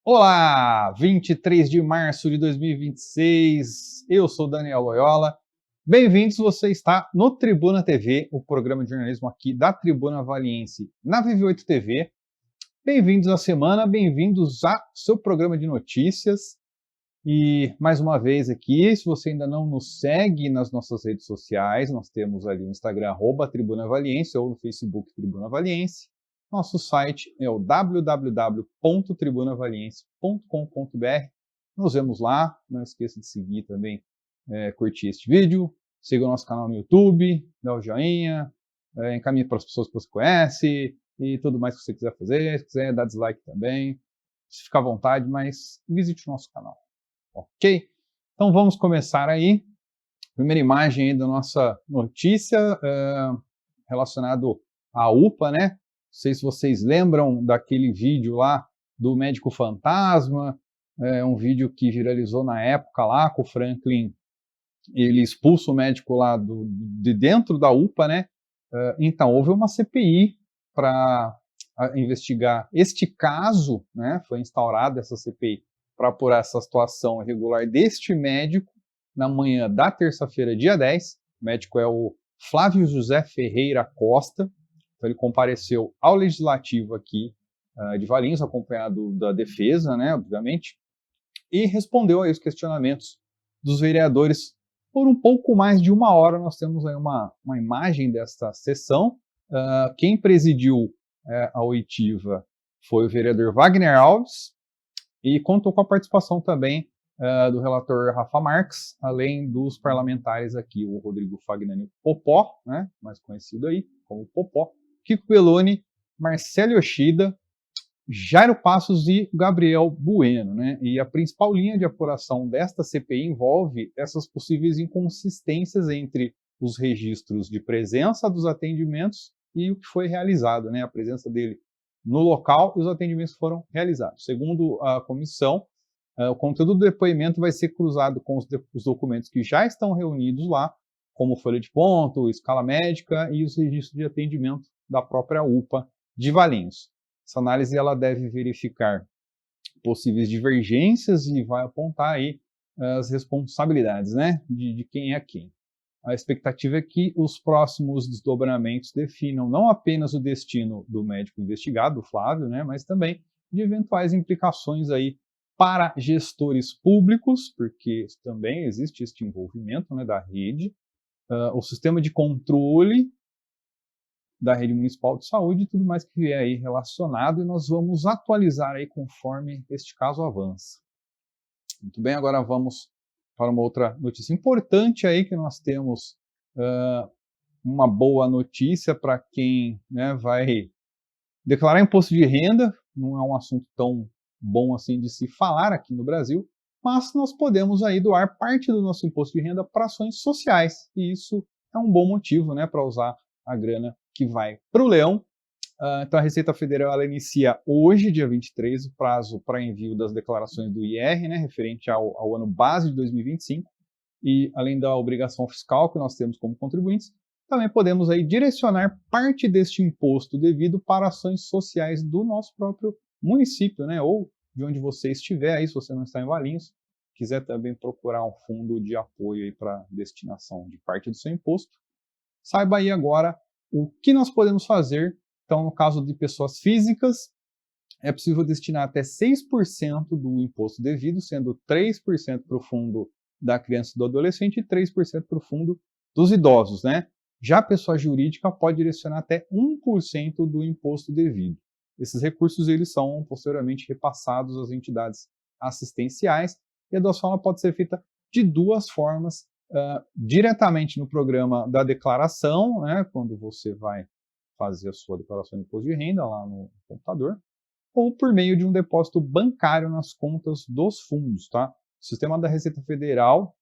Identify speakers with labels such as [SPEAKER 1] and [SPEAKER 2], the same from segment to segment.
[SPEAKER 1] Olá, 23 de março de 2026, eu sou Daniel Loyola, bem-vindos, você está no Tribuna TV, o programa de jornalismo aqui da Tribuna Valiense na Vive 8 TV, bem-vindos à semana, bem-vindos ao seu programa de notícias, e mais uma vez aqui, se você ainda não nos segue nas nossas redes sociais, nós temos ali no Instagram, @Tribuna Valiense, ou no Facebook Tribuna Valiense. Nosso site é o www.tribunavaliense.com.br. Nos vemos lá. Não esqueça de seguir também, curtir este vídeo. Siga o nosso canal no YouTube, dá o joinha, encaminhe para as pessoas que você conhece e tudo mais que você quiser fazer. Se quiser dar dislike também, fica à vontade, mas visite o nosso canal. Ok? Então vamos começar aí. Primeira imagem aí da nossa notícia relacionado à UPA, né? Não sei se vocês lembram daquele vídeo lá do médico fantasma, um vídeo que viralizou na época lá, com o Franklin, ele expulsa o médico lá de dentro da UPA, né? Então, houve uma CPI para investigar este caso, né? Foi instaurada essa CPI para apurar essa situação irregular deste médico na manhã da terça-feira, dia 10. O médico é o Flávio José Ferreira Costa. Então, ele compareceu ao Legislativo aqui de Valinhos, acompanhado da defesa, né, obviamente, e respondeu aí os questionamentos dos vereadores por um pouco mais de uma hora. Nós temos aí uma imagem desta sessão. Quem presidiu a oitiva foi o vereador Wagner Alves e contou com a participação também do relator Rafa Marques, além dos parlamentares aqui, o Rodrigo Fagnani Popó, né, mais conhecido aí como Popó, Kiko Belloni, Marcelo Yoshida, Jairo Passos e Gabriel Bueno, né? E a principal linha de apuração desta CPI envolve essas possíveis inconsistências entre os registros de presença dos atendimentos e o que foi realizado, né? A presença dele no local e os atendimentos foram realizados. Segundo a comissão, o conteúdo do depoimento vai ser cruzado com os documentos que já estão reunidos lá, como folha de ponto, escala médica e os registros de atendimento da própria UPA de Valinhos. Essa análise ela deve verificar possíveis divergências e vai apontar aí as responsabilidades, né, de quem é quem. A expectativa é que os próximos desdobramentos definam não apenas o destino do médico investigado, o Flávio, né, mas também de eventuais implicações aí para gestores públicos, porque também existe este envolvimento, né, da rede, o sistema de controle da rede municipal de saúde e tudo mais que vier aí relacionado, e nós vamos atualizar aí conforme este caso avança. Muito bem, agora vamos para uma outra notícia importante aí que nós temos, uma boa notícia para quem, né, vai declarar imposto de renda. Não é um assunto tão bom assim de se falar aqui no Brasil, mas nós podemos aí doar parte do nosso imposto de renda para ações sociais, e isso é um bom motivo, né, para usar a grana que vai para o leão. Então a Receita Federal ela inicia hoje, dia 23, o prazo para envio das declarações do IR, né, referente ao ano base de 2025, e além da obrigação fiscal que nós temos como contribuintes, também podemos aí direcionar parte deste imposto devido para ações sociais do nosso próprio município, né, ou de onde você estiver aí, se você não está em Valinhos, quiser também procurar um fundo de apoio aí para destinação de parte do seu imposto, saiba aí agora o que nós podemos fazer. Então, no caso de pessoas físicas, é possível destinar até 6% do imposto devido, sendo 3% para o fundo da criança e do adolescente e 3% para o fundo dos idosos, né? Já a pessoa jurídica pode direcionar até 1% do imposto devido. Esses recursos eles são posteriormente repassados às entidades assistenciais, e a doação pode ser feita de duas formas: diretamente no programa da declaração, né, quando você vai fazer a sua declaração de imposto de renda lá no computador, ou por meio de um depósito bancário nas contas dos fundos, tá? O sistema da Receita Federal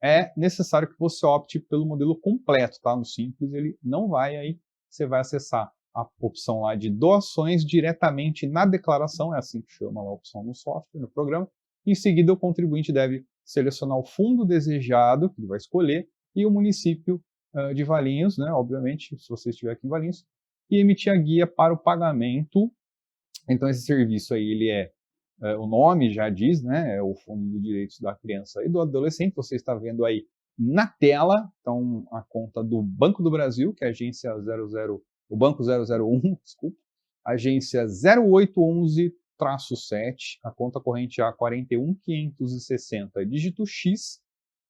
[SPEAKER 1] é necessário que você opte pelo modelo completo, tá? No Simples ele não vai aí você vai acessar a opção lá de doações diretamente na declaração, é assim que chama a opção no software, no programa. Em seguida, o contribuinte deve selecionar o fundo desejado, que ele vai escolher, e o município de Valinhos, né, obviamente, se você estiver aqui em Valinhos, e emitir a guia para o pagamento. Então, esse serviço aí, ele o nome já diz, né, é o Fundo de Direitos da Criança e do Adolescente, você está vendo aí na tela, então, a conta do Banco do Brasil, que é a agência 00, o Banco 001, desculpa, agência 0811-7, a conta corrente A 41.560, dígito X,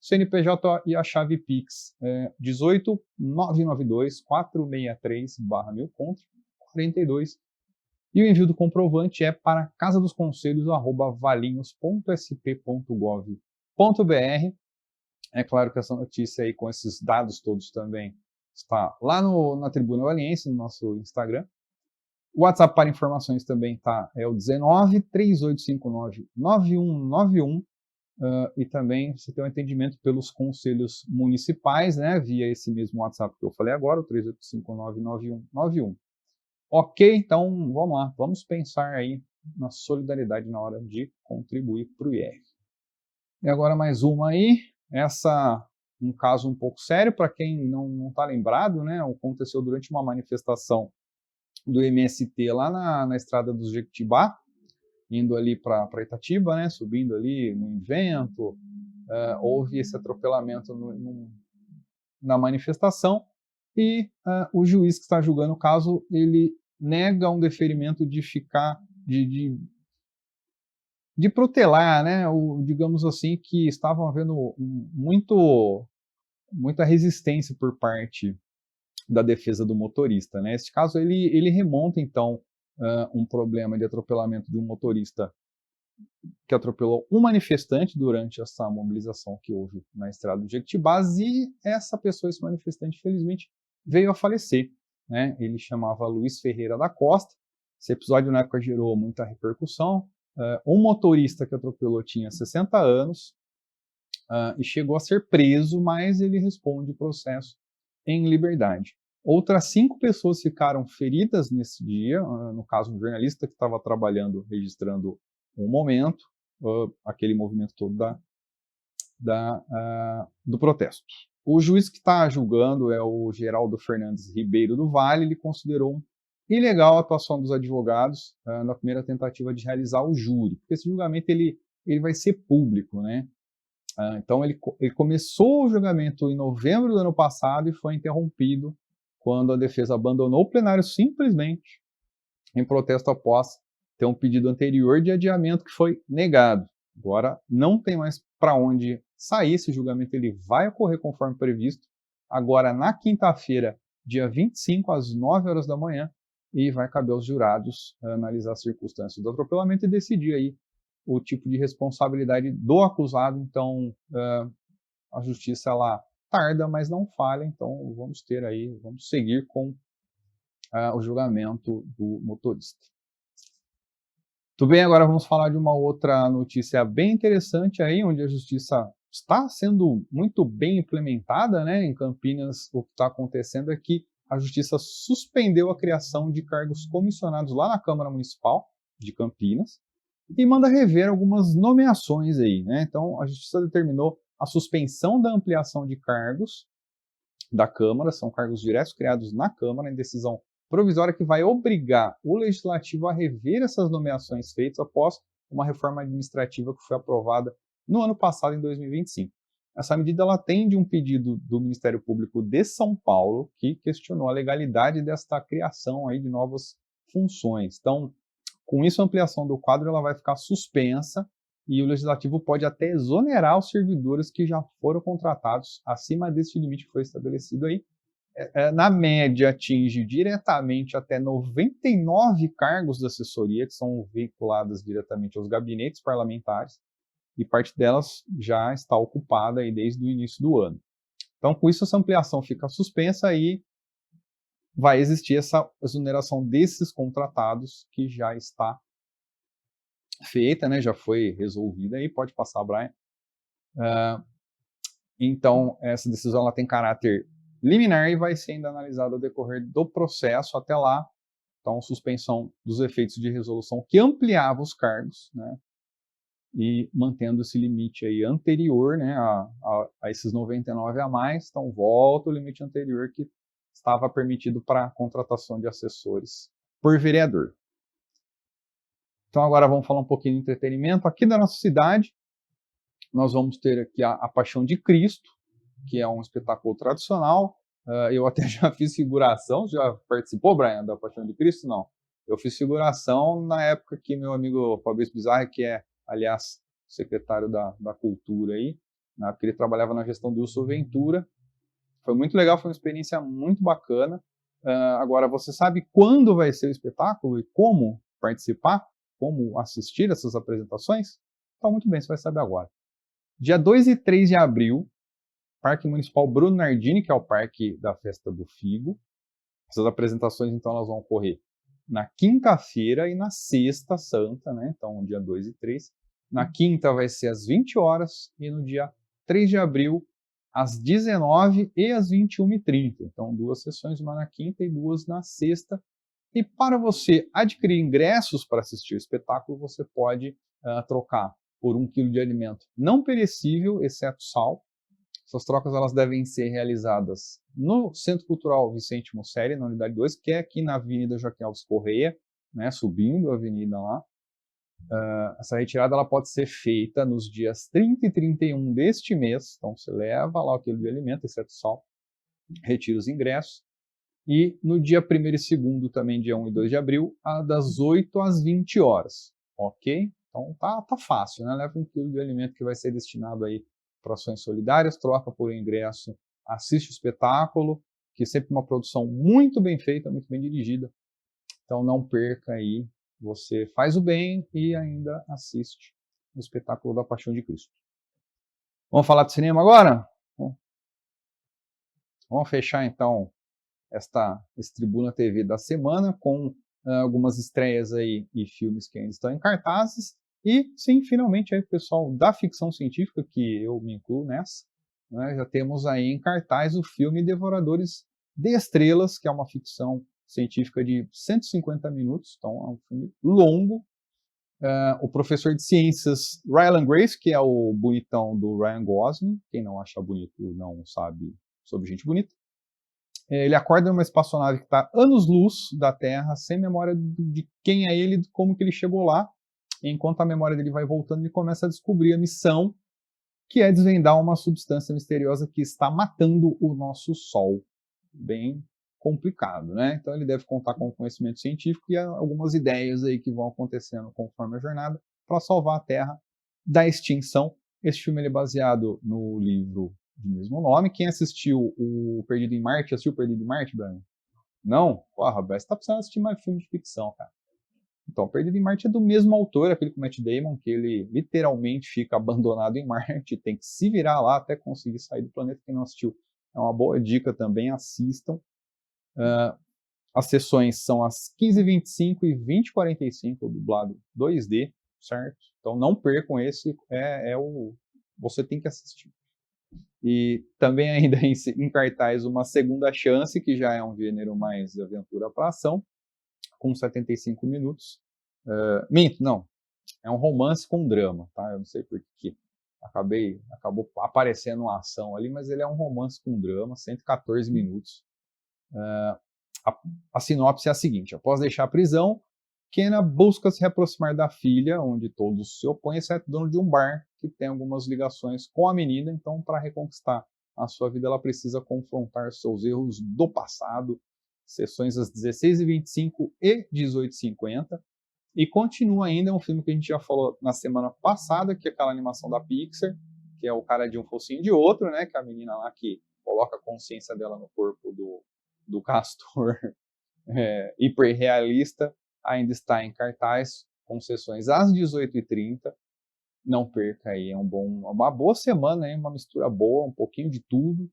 [SPEAKER 1] CNPJ e a chave Pix 18.992.463/1000 contra 42. E o envio do comprovante é para casados-conselhos@valinhos.sp.gov.br. É claro que essa notícia aí com esses dados todos também está lá na Tribuna Valiense, no nosso Instagram. O WhatsApp para informações também é o 19-3859-9191. E também você tem um atendimento pelos conselhos municipais, né, via esse mesmo WhatsApp que eu falei agora, o 3859-9191. Ok, então vamos lá, vamos pensar aí na solidariedade na hora de contribuir para o IR. E agora mais uma aí, um caso um pouco sério, para quem não está lembrado, né, aconteceu durante uma manifestação do MST lá na estrada do Jequitibá, indo ali para Itatiba, né, subindo ali no evento, houve esse atropelamento na manifestação, e o juiz que está julgando o caso, ele nega um deferimento de protelar, né, digamos assim, que estavam havendo muita resistência por parte da defesa do motorista, né. Este caso, ele remonta, então, um problema de atropelamento de um motorista que atropelou um manifestante durante essa mobilização que houve na estrada do Jequitibá, e esse manifestante, infelizmente, veio a falecer, né? Ele chamava Luiz Ferreira da Costa. Esse episódio na época gerou muita repercussão. Um motorista que atropelou tinha 60 anos e chegou a ser preso, mas ele responde processo em liberdade. Outras 5 pessoas ficaram feridas nesse dia, no caso um jornalista que estava trabalhando, registrando um momento, aquele movimento todo do protesto. O juiz que está julgando é o Geraldo Fernandes Ribeiro do Vale. Ele considerou ilegal a atuação dos advogados na primeira tentativa de realizar o júri, porque esse julgamento ele vai ser público, né? Então ele começou o julgamento em novembro do ano passado e foi interrompido quando a defesa abandonou o plenário simplesmente em protesto após ter um pedido anterior de adiamento que foi negado. Agora não tem mais para onde sair, esse julgamento ele vai ocorrer conforme previsto, agora na quinta-feira, dia 25, às 9 horas da manhã, e vai caber aos jurados analisar as circunstâncias do atropelamento e decidir aí o tipo de responsabilidade do acusado. Então, a justiça ela tarda, mas não falha, então vamos seguir com o julgamento do motorista. Tudo bem, agora vamos falar de uma outra notícia bem interessante aí, onde a justiça está sendo muito bem implementada, né? Em Campinas, o que está acontecendo é que a justiça suspendeu a criação de cargos comissionados lá na Câmara Municipal de Campinas e manda rever algumas nomeações aí, né? Então, a justiça determinou a suspensão da ampliação de cargos da Câmara, são cargos diretos criados na Câmara, em decisão provisória que vai obrigar o Legislativo a rever essas nomeações feitas após uma reforma administrativa que foi aprovada no ano passado, em 2025. Essa medida ela atende um pedido do Ministério Público de São Paulo, que questionou a legalidade desta criação aí de novas funções. Então, com isso, a ampliação do quadro ela vai ficar suspensa e o Legislativo pode até exonerar os servidores que já foram contratados acima desse limite que foi estabelecido aí. Na média, atinge diretamente até 99 cargos de assessoria, que são vinculadas diretamente aos gabinetes parlamentares, e parte delas já está ocupada aí desde o início do ano. Então, com isso, essa ampliação fica suspensa e vai existir essa exoneração desses contratados, que já está feita, né, já foi resolvida, aí pode passar, Brian. Então, essa decisão ela tem caráter liminar e vai ser ainda analisado ao decorrer do processo até lá. Então, suspensão dos efeitos de resolução que ampliava os cargos, né, e mantendo esse limite aí anterior, né, a esses 99 a mais, então volta o limite anterior que estava permitido para a contratação de assessores por vereador. Então agora vamos falar um pouquinho de entretenimento. Aqui da nossa cidade, nós vamos ter aqui a Paixão de Cristo, que é um espetáculo tradicional. Eu até já fiz figuração. Já participou, Brian, da Paixão de Cristo? Não. Eu fiz figuração na época que meu amigo Fabrício Bizarri, que é, aliás, secretário da Cultura aí, na época ele trabalhava na gestão do Wilson Ventura. Foi muito legal, foi uma experiência muito bacana. Agora, você sabe quando vai ser o espetáculo e como participar? Como assistir essas apresentações? Então, muito bem, você vai saber agora. Dia 2 e 3 de abril, Parque Municipal Bruno Nardini, que é o Parque da Festa do Figo. Essas apresentações, então, elas vão ocorrer na quinta-feira e na sexta santa, né? Então, dia 2 e 3. Na quinta vai ser às 20 horas e no dia 3 de abril, às 19 e às 21h30. Então, 2 sessões, uma na quinta e 2 na sexta. E para você adquirir ingressos para assistir o espetáculo, você pode trocar por 1 quilo de alimento não perecível, exceto sal. Essas trocas elas devem ser realizadas no Centro Cultural Vicente Musseri, na Unidade 2, que é aqui na Avenida Joaquim Alves Correia, né, subindo a avenida lá. Essa retirada ela pode ser feita nos dias 30 e 31 deste mês. Então você leva lá o quilo de alimento, exceto sal, retira os ingressos. E no dia 1º e 2º, também dia 1 e 2 de abril, das 8 às 20 horas. Ok? Então tá fácil, né? Leva 1 quilo de alimento que vai ser destinado aí para ações solidárias, troca por ingresso, assiste o espetáculo, que é sempre uma produção muito bem feita, muito bem dirigida. Então não perca aí, você faz o bem e ainda assiste o espetáculo da Paixão de Cristo. Vamos falar de cinema agora? Vamos fechar então esse Tribuna TV da semana com algumas estreias aí e filmes que ainda estão em cartazes. E sim, finalmente aí o pessoal da ficção científica, que eu me incluo nessa, né, já temos aí em cartaz o filme Devoradores de Estrelas, que é uma ficção científica de 150 minutos, então é um filme longo. O professor de ciências Ryland Grace, que é o bonitão do Ryan Gosling, quem não acha bonito não sabe sobre gente bonita. Ele acorda numa espaçonave que está anos-luz da Terra, sem memória de quem é ele, de como que ele chegou lá. E enquanto a memória dele vai voltando, ele começa a descobrir a missão, que é desvendar uma substância misteriosa que está matando o nosso Sol. Bem complicado, né? Então ele deve contar com conhecimento científico e algumas ideias aí que vão acontecendo conforme a jornada para salvar a Terra da extinção. Esse filme ele é baseado no livro de mesmo nome. Quem assistiu o Perdido em Marte, assistiu o Perdido em Marte, Brian? Não? Porra, você tá precisando assistir mais filme de ficção, cara. Então, Perdido em Marte é do mesmo autor, aquele com o Matt Damon, que ele literalmente fica abandonado em Marte, tem que se virar lá até conseguir sair do planeta. Quem não assistiu, é uma boa dica também, assistam. As sessões são às 15h25 e 20h45, dublado 2D, certo? Então não percam esse, você tem que assistir. E também ainda em cartaz Uma Segunda Chance, que já é um gênero mais aventura para ação, com 75 minutos. Minto, não. É um romance com drama, tá? Eu não sei por que acabou aparecendo uma ação ali, mas ele é um romance com drama, 114 minutos. A sinopse é a seguinte: após deixar a prisão, Kenna busca se reaproximar da filha, onde todos se opõem, exceto o dono de um bar, que tem algumas ligações com a menina. Então, para reconquistar a sua vida, ela precisa confrontar seus erros do passado. Sessões às 16h25 e 18h50. E continua ainda, um filme que a gente já falou na semana passada, que é aquela animação da Pixar, que é o cara de um focinho de outro, né? Que é a menina lá que coloca a consciência dela no corpo do castor hiperrealista, ainda está em cartaz, com sessões às 18h30. Não perca aí, uma boa semana, hein? Uma mistura boa, um pouquinho de tudo,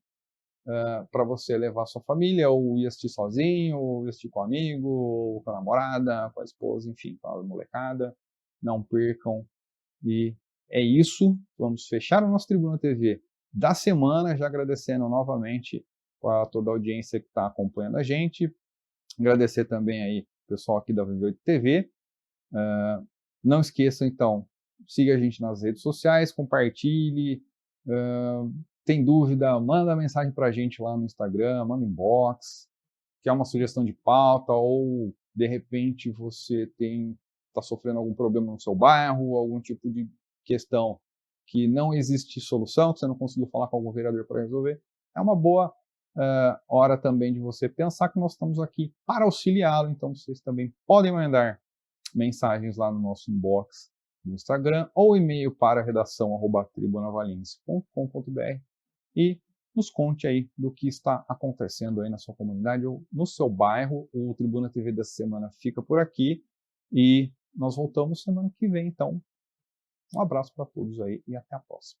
[SPEAKER 1] para você levar a sua família, ou ir assistir sozinho, ou ir assistir com um amigo, ou com a namorada, com a esposa, enfim, com a molecada. Não percam. E é isso, vamos fechar o nosso Tribuna TV da semana, já agradecendo novamente para toda a audiência que está acompanhando a gente. Agradecer também aí o pessoal aqui da V8 TV. Não esqueçam, então, siga a gente nas redes sociais, compartilhe. Tem dúvida, manda mensagem para a gente lá no Instagram, manda inbox, quer uma sugestão de pauta ou, de repente, você está sofrendo algum problema no seu bairro, algum tipo de questão que não existe solução, que você não conseguiu falar com algum vereador para resolver. É uma boa hora também de você pensar que nós estamos aqui para auxiliá-lo, então vocês também podem mandar mensagens lá no nosso inbox no Instagram ou e-mail para redação@tribunavalense.com.br e nos conte aí do que está acontecendo aí na sua comunidade ou no seu bairro. O Tribuna TV dessa semana fica por aqui e nós voltamos semana que vem. Então, um abraço para todos aí e até a próxima.